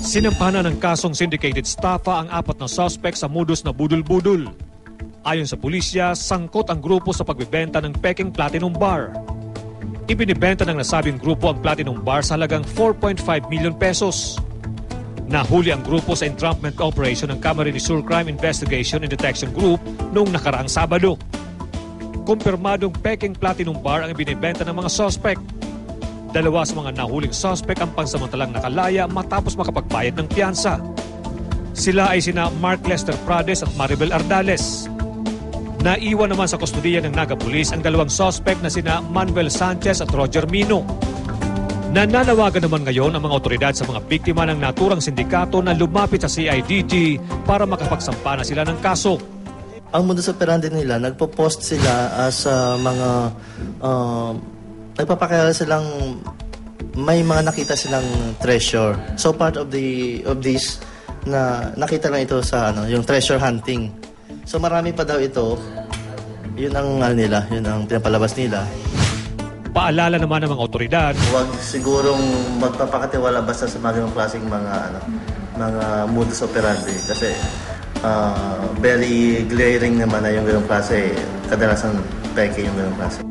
Sinampahan ng kasong syndicated estafa ang 4 na suspect sa modus na budol-budol. Ayon sa pulisya, sangkot ang grupo sa pagbibenta ng peking Platinum Bar. Ibinibenta ng nasabing grupo ang Platinum Bar sa halagang 4.5 million pesos. Nahuli ang grupo sa entrapment operation ng Camarines Sur Crime Investigation and Detection Group noong nakaraang Sabado. Kumpirmadong peking Platinum Bar ang ibinibenta ng mga suspect. 2 sa mga nahuling suspect ang pansamantalang nakalaya matapos makapagbayad ng piyansa. Sila ay sina Mark Lester Prades at Maribel Ardales. Naiwan naman sa kustudiya ng Naga Police ang 2 suspect na sina Manuel Sanchez at Roger Mino. Nananawagan naman ngayon ang mga otoridad sa mga biktima ng naturang sindikato na lumapit sa CIDG para makapagsampa na sila ng kaso. Ang modus operandi nila, nagpo-post sila as mga nagpapakilala silang may mga nakita silang treasure. So part of this na nakita lang ito sa yung treasure hunting. So marami pa daw ito. Yun ang nila, yun ang pinapalabas nila. Paalala naman ng mga otoridad, huwag sigurong magpapakatiwala basta sa mga ganung klaseng mga modus operandi kasi very glaring naman na yung ganung klase, kadalasan peke yung ganung klase.